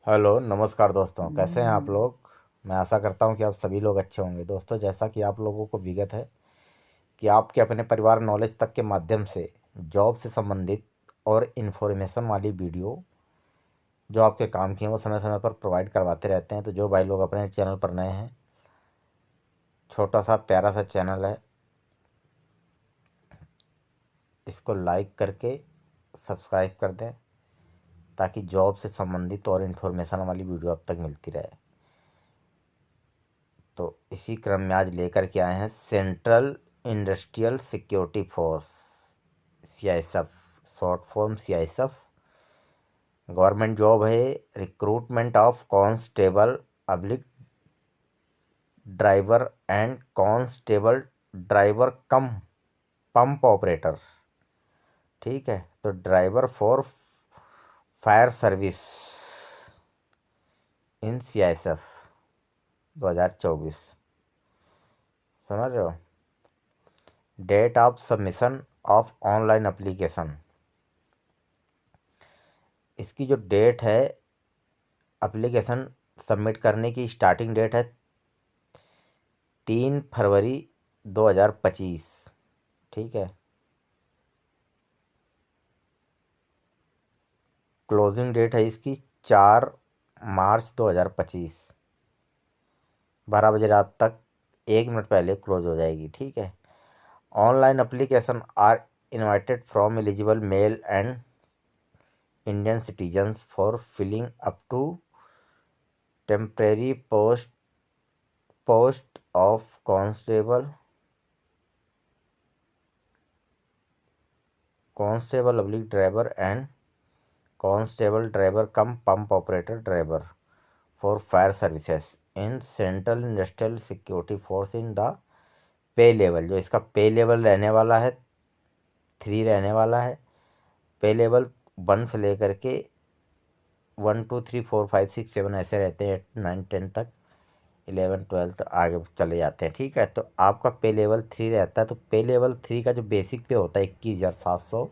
Hello नमस्कार दोस्तों, कैसे हैं आप लोग। मैं आशा करता हूं कि आप सभी लोग अच्छे होंगे। दोस्तों, जैसा कि आप लोगों को विगत है कि आपके अपने परिवार नॉलेज तक के माध्यम से जॉब से संबंधित और इन्फॉर्मेशन वाली वीडियो जो आपके काम की हैं वो समय समय पर प्रोवाइड करवाते रहते हैं। तो जो भाई लोग अपने चैनल पर नए हैं, छोटा सा प्यारा सा चैनल है, इसको लाइक करके सब्सक्राइब कर दें ताकि जॉब से संबंधित और इन्फॉर्मेशन वाली वीडियो अब तक मिलती रहे। तो इसी क्रम में आज लेकर के आए हैं central industrial security force, CISF, short form CISF। Government job है। Recruitment of constable oblique driver and constable driver cum pump operator. ठीक है, तो driver for fire service in CISF 2024। समझ रहे हो। Date of submission of online application, इसकी जो date है एप्लीकेशन सबमिट करने की स्टार्टिंग डेट है 3 फरवरी 2025। ठीक है। क्लोजिंग डेट है इसकी 4 मार्च 2025। 12 बजे रात तक 1 मिनट पहले क्लोज हो जाएगी। ठीक है। Online application are invited from eligible male and Indian citizens for filling up to temporary post of constable oblique driver and constable driver cum pump operator driver for fire services in central industrial security force in the pay level. जो इसका पे level रहने वाला है 3 रहने वाला है। पे लेवल 1 से लेकर के 1 2 3 4 5 6 7 ऐसे रहते हैं, 8 9 10 तक, 11 12 आगे चले जाते हैं। ठीक है। तो आपका पे लेवल 3 रहता है। तो पे लेवल 3 का जो बेसिक पे होता है 21,700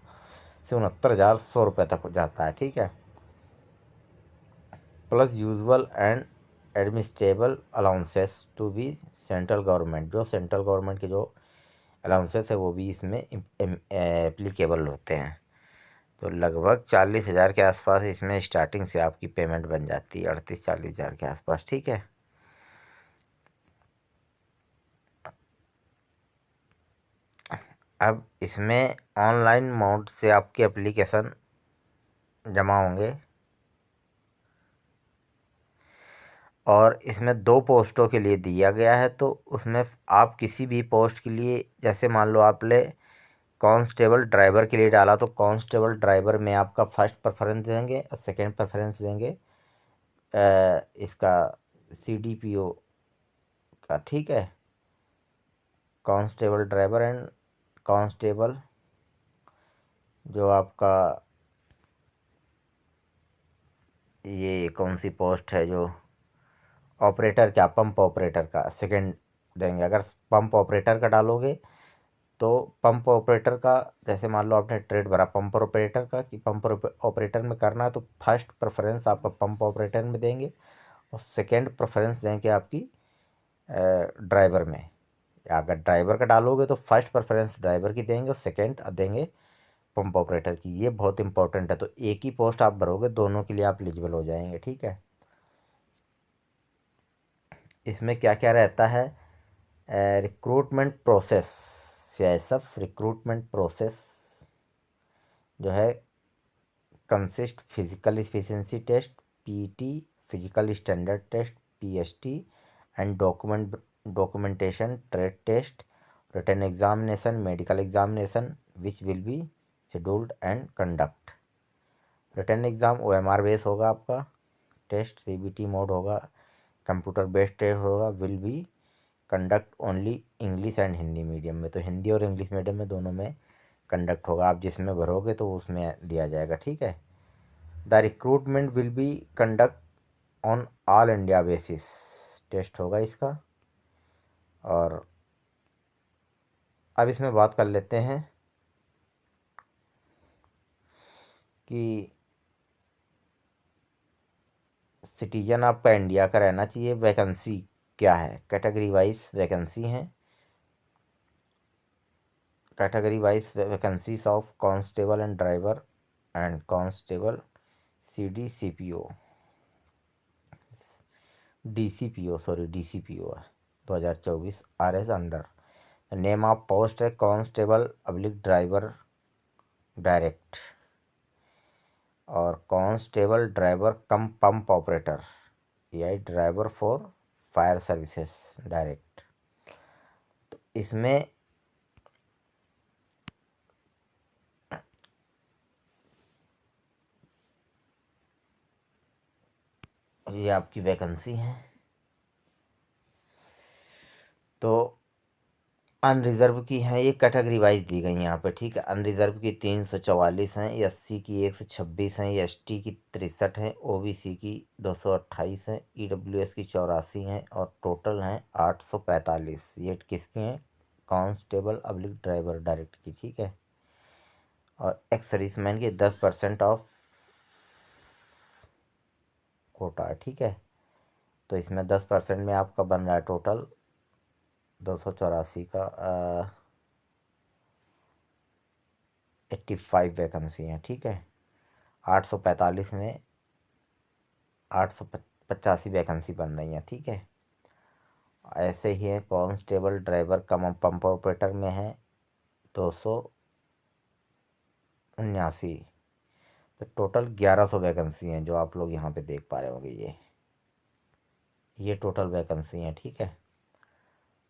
से 69,100 रुपये तक हो जाता है। ठीक है। Plus usual and administrable allowances to be central government. जो सेंट्रल गवर्नमेंट के जो अलाउंसेस है वो भी इसमें एप्लीकेबल होते हैं। तो लगभग 40,000 के आसपास इसमें स्टार्टिंग से आपकी पेमेंट बन जाती है, 38-40,000 के आसपास। ठीक है। अब इसमें ऑनलाइन मोड से आपके एप्लीकेशन जमा होंगे और इसमें 2 पोस्टों के लिए दिया गया है। तो उसमें आप किसी भी पोस्ट के लिए, जैसे मान लो आपने कांस्टेबल ड्राइवर के लिए डाला तो कांस्टेबल ड्राइवर में आपका फर्स्ट प्रेफरेंस देंगे और सेकेंड प्रेफरेंस देंगे इसका CDPO का। ठीक है। कांस्टेबल ड्राइवर एंड कांस्टेबल जो आपका ये कौन सी पोस्ट है, जो ऑपरेटर क्या, पंप ऑपरेटर का सेकंड देंगे। अगर पंप ऑपरेटर का डालोगे तो पंप ऑपरेटर का, जैसे मान लो आपने ट्रेड भरा पंप ऑपरेटर का कि पंप ऑपरेटर में करना है, तो फर्स्ट प्रेफरेंस आपका पंप ऑपरेटर में देंगे और सेकंड प्रेफरेंस देंगे आपकी ड्राइवर में। या अगर ड्राइवर का डालोगे तो फर्स्ट प्रेफरेंस ड्राइवर की देंगे और सेकंड देंगे पंप ऑपरेटर की। ये बहुत इंपॉर्टेंट है। तो एक ही पोस्ट आप भरोगे, दोनों के लिए आप एलिजिबल हो जाएंगे। ठीक है। इसमें क्या क्या रहता है। Recruitment process, CISF recruitment process जो है consist physical efficiency test PET, physical standard test PST and documentation trade test, written examination, medical examination which will be scheduled and conduct. Written exam OMR base होगा आपका, test CBT mode होगा, computer based test होगा, will be conduct only English and Hindi medium में। तो हिंदी और English medium में दोनों में कंडक्ट होगा। आप जिसमें भरोगे तो उसमें दिया जाएगा। ठीक है। The recruitment will be conduct on all India basis, test होगा इसका। और अब इसमें बात कर लेते हैं कि सिटीजन आपका इंडिया का रहना चाहिए। वैकेंसी क्या है, कैटेगरी वाइज वैकेंसी है, category wise vacancies of constable and driver and constable CDCPO DCPO DCPO है 2024 RS under. Name of post है कांस्टेबल अब्लिक ड्राइवर डायरेक्ट और constable driver cum pump operator या driver for fire services direct. तो इसमें ये आपकी vacancy है। तो अनरिजर्व की हैं, ये कैटेगरी वाइज दी गई यहाँ पे, ठीक है। अनरिजर्व की 344 हैं, SC की 126 हैं, ST की 63 हैं, OBC की 228 हैं, EWS की 84 हैं और टोटल हैं 845। ये किसके हैं, कांस्टेबल अब्लिक ड्राइवर डायरेक्ट की, ठीक है। और एक्स सर्विसमैन की 10% ऑफ कोटा, ठीक है। तो इसमें 10% में आपका बन रहा है टोटल 284 का 85 वैकेंसी हैं, ठीक है। 845 में 885 वैकेंसी बन रही हैं, ठीक है। ऐसे ही है constable driver cum pump operator में है 279। तो टोटल 1100 वैकेंसी हैं जो आप लोग यहाँ पे देख पा रहे होंगे। ये टोटल वैकेंसी हैं, ठीक है।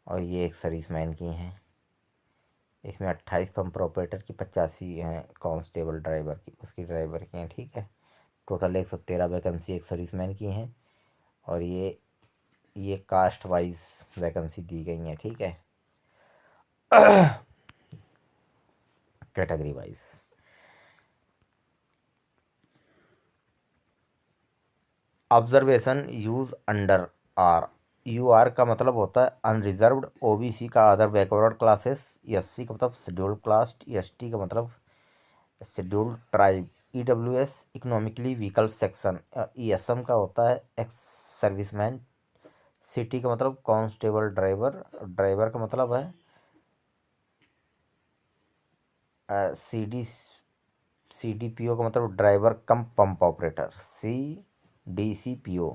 और ये एक सर्विसमैन की हैं, इसमें 28 पंप ऑपरेटर की, 85 हैं कांस्टेबल ड्राइवर की, उसकी ड्राइवर की हैं, ठीक है। टोटल 113 वैकेंसी एक सर्विसमैन की हैं। और ये कास्ट वाइज वैकेंसी दी गई हैं, ठीक है, category wise. Observation use under R. UR का मतलब होता है अनरिजर्व्ड, OBC का अदर बैकवर्ड क्लासेस, SC का मतलब शेड्यूल्ड कास्ट, ST का मतलब scheduled tribe, EWS economically weaker section, ESM का होता है एक्स सर्विसमैन, CT का मतलब कांस्टेबल ड्राइवर, ड्राइवर का मतलब है CDPO का मतलब driver cum pump operator, CDCPO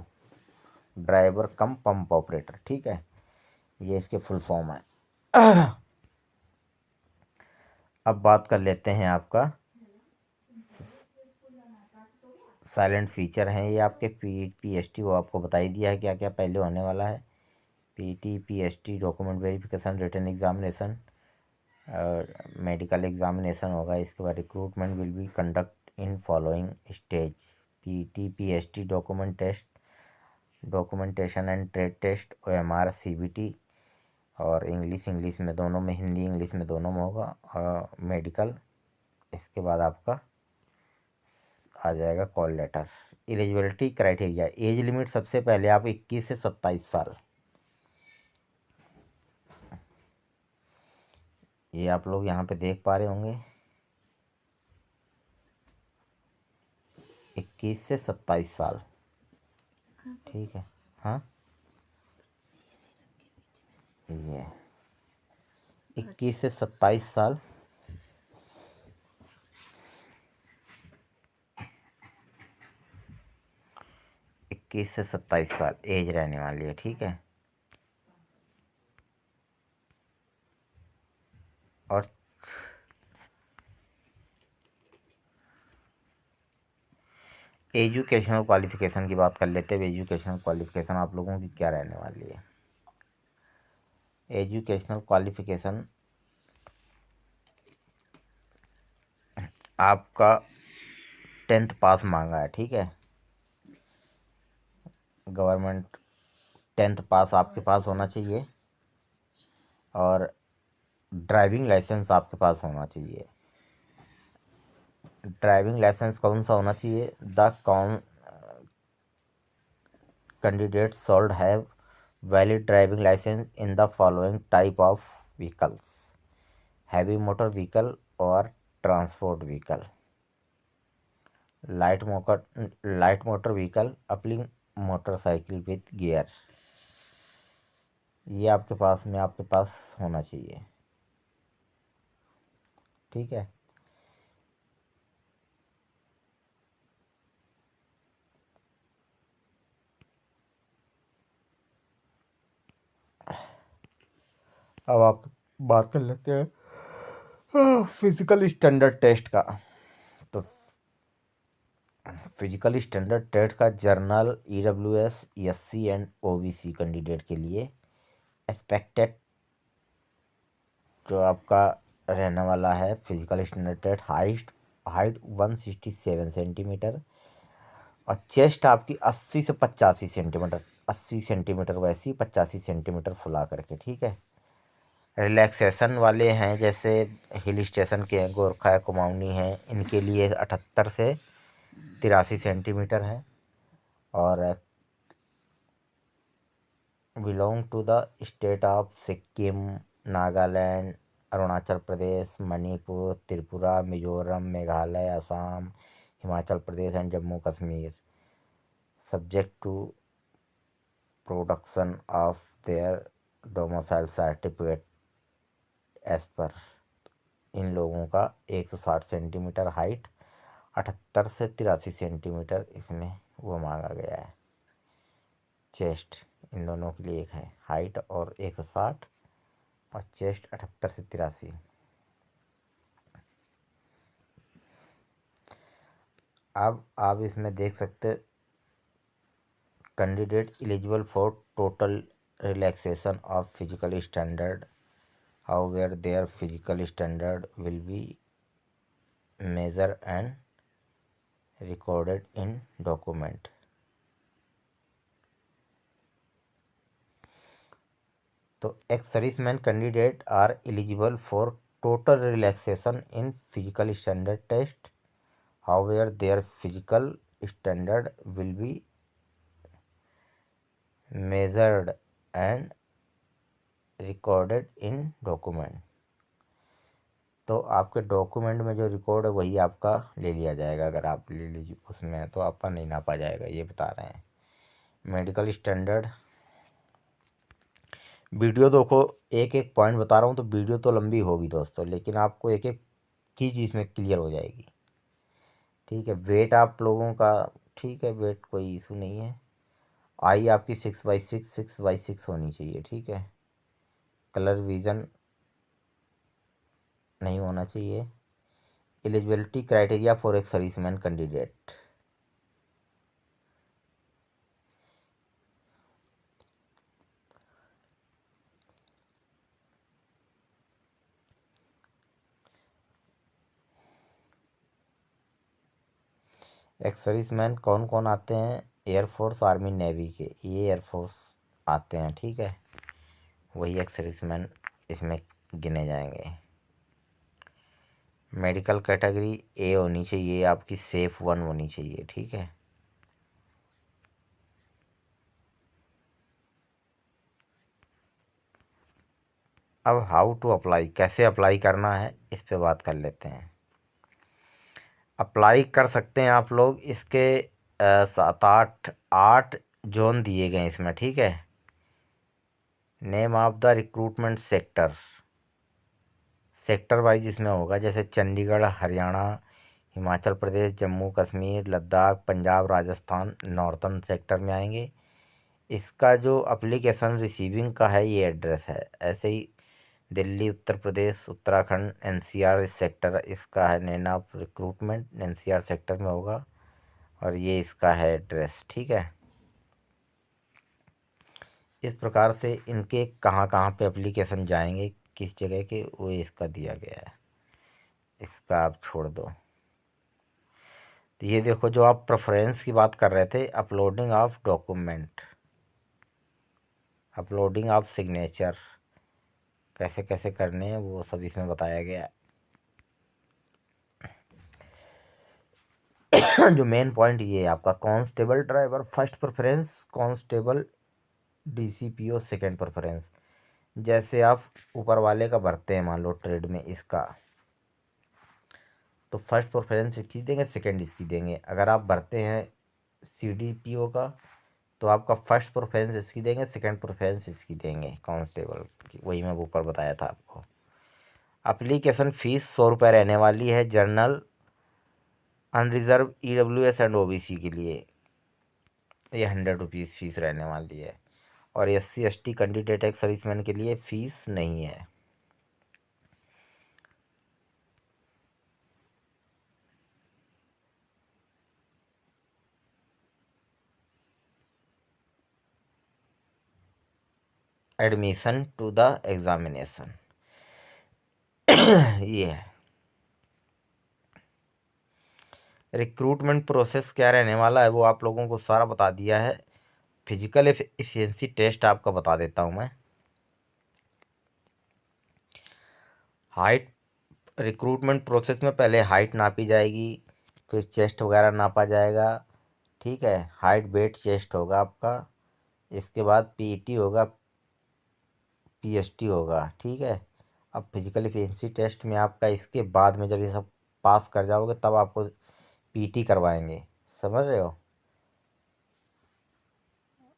driver cum pump operator, ठीक है। ये इसके फुल फॉर्म है। अब बात कर लेते हैं आपका साइलेंट फीचर हैं। ये आपके PTPST वो आपको बता ही दिया है क्या क्या पहले होने वाला है। PTPST document verification, written examination और मेडिकल एग्जामिनेशन होगा। इसके बाद recruitment will be conduct in following stage. PTPST document test, documentation and trade test, OMR CBT और इंग्लिश में दोनों में, हिंदी इंग्लिश में दोनों में होगा और मेडिकल। इसके बाद आपका आ जाएगा call letter. Eligibility criteria, age limit सबसे पहले आप 21 से 27 साल, ये आप लोग यहाँ पे देख पा रहे होंगे, 21 से 27 साल, ठीक है। हाँ, ये 21 से 27 साल, इक्कीस से 27 साल एज रहने वाली है, ठीक है। और एजुकेशनल क्वालिफिकेशन की बात कर लेते हैं। एजुकेशनल क्वालिफिकेशन आप लोगों की क्या रहने वाली है। एजुकेशनल क्वालिफिकेशन आपका 10th पास मांगा है, ठीक है। गवर्नमेंट 10th पास आपके पास होना चाहिए और ड्राइविंग लाइसेंस आपके पास होना चाहिए। ड्राइविंग लाइसेंस कौन सा होना चाहिए, the candidate should have valid driving license in the following type of vehicles: heavy motor vehicle or transport vehicle, light motor vehicle, motorcycle with gear, ये आपके पास होना चाहिए। ठीक है। अब आप बात कर लेते हैं फिजिकल स्टैंडर्ड टेस्ट का। तो फिजिकल स्टैंडर्ड टेस्ट का general EWS SC and OBC candidate के लिए एक्सपेक्टेड जो आपका रहने वाला है physical standard test, height 167 centimetre और चेस्ट आपकी 80 से 85 सेंटीमीटर, 80 सेंटीमीटर वैसी 85 सेंटीमीटर फुला करके। ठीक है। रिलैक्सेशन वाले हैं जैसे हिल स्टेशन के हैं, गोरखा है, कुमाऊनी हैं, इनके लिए 78 से 83 सेंटीमीटर है। और belong to the state of Sikkim, Nagaland, Arunachal Pradesh, Manipur, Tripura, Mizoram, Meghalaya, Assam, Himachal Pradesh and Jammu Kashmir, subject to production of their domicile certificate as per. इन लोगों का 160 सेंटीमीटर हाइट, 78 से 83 सेंटीमीटर इसमें वो मांगा गया है। चेस्ट इन दोनों के लिए एक है, हाइट और 160 और चेस्ट 78 से 83। अब आप इसमें देख सकते candidate eligible for total relaxation of physical standard, however their physical standard will be measured and recorded in document। तो ex servicemen candidate are eligible for total relaxation in physical standard test, however their physical standard will be measured and recorded in document। तो आपके document में जो record है वही आपका ले लिया जाएगा। अगर आप ले लीजिए उसमें है तो आपका नहीं नापा जाएगा, ये बता रहे हैं। मेडिकल स्टैंडर्ड वीडियो देखो, एक एक पॉइंट बता रहा हूँ तो वीडियो तो लंबी होगी दोस्तों, लेकिन आपको एक एक चीज़ इसमें क्लियर हो जाएगी। ठीक है। वेट आप लोगों का ठीक है, वेट कोई इशू नहीं है। आई आपकी 6x6 होनी चाहिए। ठीक है। कलर विजन नहीं होना चाहिए। Eligibility criteria for ex serviceman candidate, ex serviceman कौन कौन आते हैं? एयरफोर्स, आर्मी, नेवी के, ये एयरफोर्स आते हैं। ठीक है। वही एक्स सर्विसमैन इसमें गिने जाएंगे। मेडिकल कैटेगरी ए होनी चाहिए आपकी, सेफ 1 होनी चाहिए। ठीक है। अब हाउ टू अप्लाई, कैसे अप्लाई करना है इस पे बात कर लेते हैं। अप्लाई कर सकते हैं आप लोग, इसके 7 8 जोन दिए गए इसमें। ठीक है। Name of the recruitment sector, sector wise इसमें होगा, जैसे चंडीगढ़, हरियाणा, हिमाचल प्रदेश, जम्मू कश्मीर, लद्दाख, पंजाब, राजस्थान नॉर्थन सेक्टर में आएंगे। इसका जो अप्लीकेशन रिसीविंग का है ये एड्रेस है। ऐसे ही दिल्ली, उत्तर प्रदेश, उत्तराखंड, NCR सेक्टर इसका है। Name of recruitment NCR sector में होगा और ये इसका है एड्रेस। ठीक है। इस प्रकार से इनके कहाँ कहाँ पे एप्लीकेशन जाएंगे, किस जगह के, वो इसका दिया गया है। इसका आप छोड़ दो। तो ये देखो, जो आप प्रेफरेंस की बात कर रहे थे, uploading of document, uploading of signature कैसे कैसे करने हैं वो सब इसमें बताया गया है। जो मेन पॉइंट ये है आपका, constable driver first preference, constable DCPO second preference. जैसे आप ऊपर वाले का भरते हैं, मान लो ट्रेड में इसका, तो फर्स्ट प्रेफरेंस इसकी देंगे, सेकंड इसकी देंगे। अगर आप भरते हैं CDPO का तो आपका फर्स्ट प्रेफरेंस इसकी देंगे, सेकंड प्रेफरेंस इसकी देंगे कांस्टेबल की, वही मैं ऊपर बताया था आपको। एप्लीकेशन फ़ीस 100 रुपये रहने वाली है general, unreserve, EWS and OBC के लिए ये 100 रुपीज़ फ़ीस रहने वाली है। और SC ST candidate ex serviceman के लिए फ़ीस नहीं है। एडमिशन टू द एग्जामिनेशन ये है। रिक्रूटमेंट प्रोसेस क्या रहने वाला है वो आप लोगों को सारा बता दिया है। फिजिकल एफिशिएंसी टेस्ट आपका बता देता हूँ मैं। हाइट, रिक्रूटमेंट प्रोसेस में पहले हाइट नापी जाएगी, फिर चेस्ट वगैरह नापा जाएगा, ठीक है। हाइट वेट चेस्ट होगा आपका, इसके बाद PET होगा, PST होगा, ठीक है। अब फिजिकल एफिशिएंसी टेस्ट में आपका इसके बाद में जब ये सब पास कर जाओगे तब आपको PT करवाएंगे, समझ रहे हो।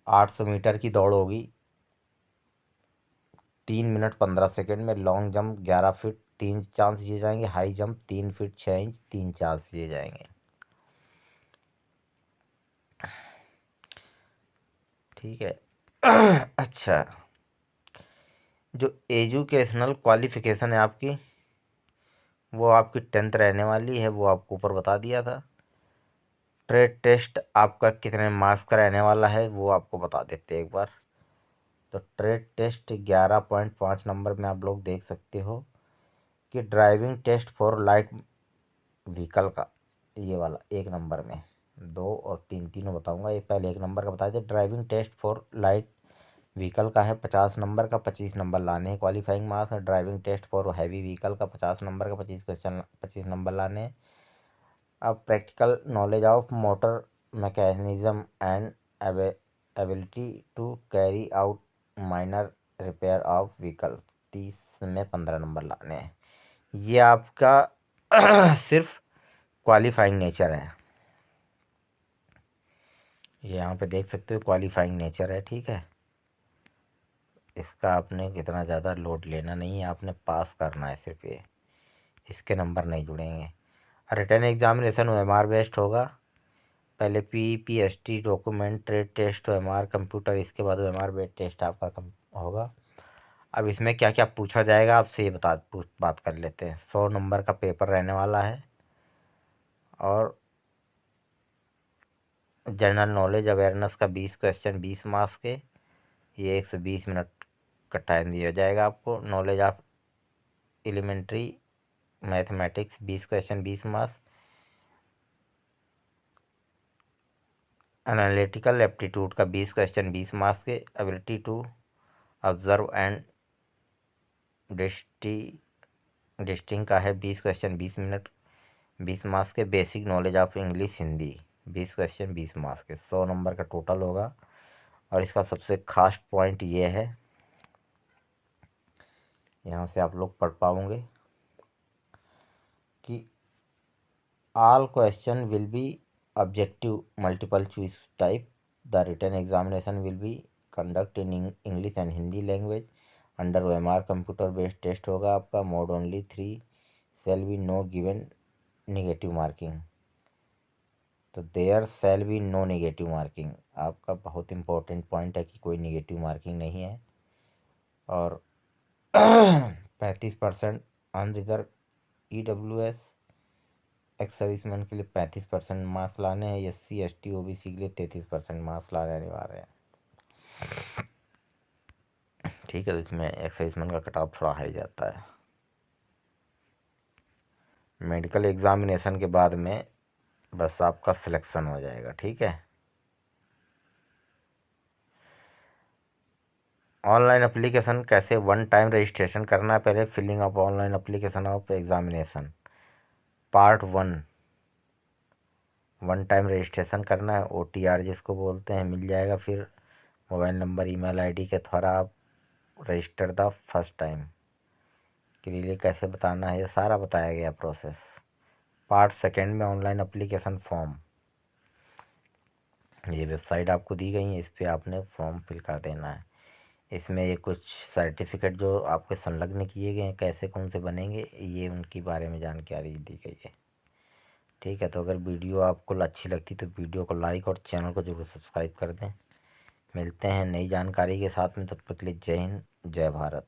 800 मीटर की दौड़ होगी 3 मिनट 15 सेकेंड में। लॉन्ग जंप 11 फीट 3 चांस दिए जाएंगे। High jump 3 feet 6 inch 3 chance दिए जाएंगे, ठीक है। अच्छा, जो एजुकेशनल क्वालिफिकेशन है आपकी, वो आपकी 10th रहने वाली है, वो आपको ऊपर बता दिया था। ट्रेड टेस्ट आपका कितने मार्क्स का रहने वाला है वो आपको बता देते एक बार। तो ट्रेड टेस्ट 11.5 नंबर में आप लोग देख सकते हो कि driving test for light vehicle का ये वाला 1 नंबर में, 2 और 3 तीनों बताऊंगा। ये पहले 1 नंबर का बता दें। Driving test for light vehicle का है 50 नंबर का, 25 नंबर लाने हैं qualifying marks. Driving test for heavy vehicle का 50 नंबर का, 25 क्वेश्चन 25 नंबर लाने हैं। अब practical knowledge of motor mechanism and ability to carry out minor repair of vehicle 30 में 15 नंबर लाने हैं। ये आपका सिर्फ क्वालिफाइंग नेचर है, ये यहाँ पे देख सकते हो क्वालिफाइंग नेचर है, ठीक है। इसका आपने कितना ज़्यादा लोड लेना नहीं है, आपने पास करना है सिर्फ ये, इसके नंबर नहीं जुड़ेंगे। रिटर्न एग्जामिनेशन OMR बेस्ड होगा। पहले PPST document trade test OMR computer, इसके बाद OMR बेस्ड टेस्ट आपका होगा। अब इसमें क्या क्या पूछा जाएगा आपसे ये बात कर लेते हैं। 100 नंबर का पेपर रहने वाला है और जनरल नॉलेज अवेयरनेस का 20 क्वेश्चन 20 मार्क्स के, ये 120 मिनट का टाइम दिया जाएगा आपको। Knowledge of elementary mathematics 20 question 20 marks. Analytical aptitude का 20 क्वेश्चन 20 मार्क्स के। Ability to observe and distinguish का है 20 क्वेश्चन 20 मिनट 20 मार्क्स के। Basic knowledge of English Hindi 20 question 20 marks के, 100 नंबर का टोटल होगा। और इसका सबसे खास पॉइंट ये है, यहाँ से आप लोग पढ़ पाओगे कि all question will be objective multiple choice type. The written examination will be conduct in English and Hindi language under OMR computer based test होगा आपका। Mode only 3 shall be no given negative marking. तो there shall be no negative marking, आपका बहुत important point है कि कोई negative marking नहीं है। और 35% अनरिजर्व EWS एक्स सर्विसमैन के लिए 35% मार्क्स लाने हैं। SC ST OBC के लिए 33% मार्क्स लाने वाले हैं, ठीक है। तो इसमें एक्स सर्विसमैन का कट ऑफ थोड़ा हाई जाता है। मेडिकल एग्जामिनेशन के बाद में बस आपका सिलेक्शन हो जाएगा, ठीक है। ऑनलाइन एप्लीकेशन कैसे 1 टाइम रजिस्ट्रेशन करना है, पहले filling of online application of examination part 1 time registration करना है। OTR जिसको बोलते हैं मिल जाएगा। फिर मोबाइल नंबर ईमेल ID के द्वारा आप रजिस्टर द फर्स्ट टाइम के लिए कैसे बताना है ये सारा बताया गया प्रोसेस। पार्ट 2 में ऑनलाइन एप्लीकेशन फॉर्म ये वेबसाइट आपको दी गई है, इस पर आपने फॉर्म फिल कर देना है। इसमें ये कुछ सर्टिफिकेट जो आपके संलग्न किए गए हैं कैसे कौन से बनेंगे, ये उनके बारे में जानकारी दी गई है। ठीक है, तो अगर वीडियो आपको अच्छी लगती तो वीडियो को लाइक और चैनल को जरूर सब्सक्राइब कर दें। मिलते हैं नई जानकारी के साथ में, तब तक के लिए जय हिंद जय भारत।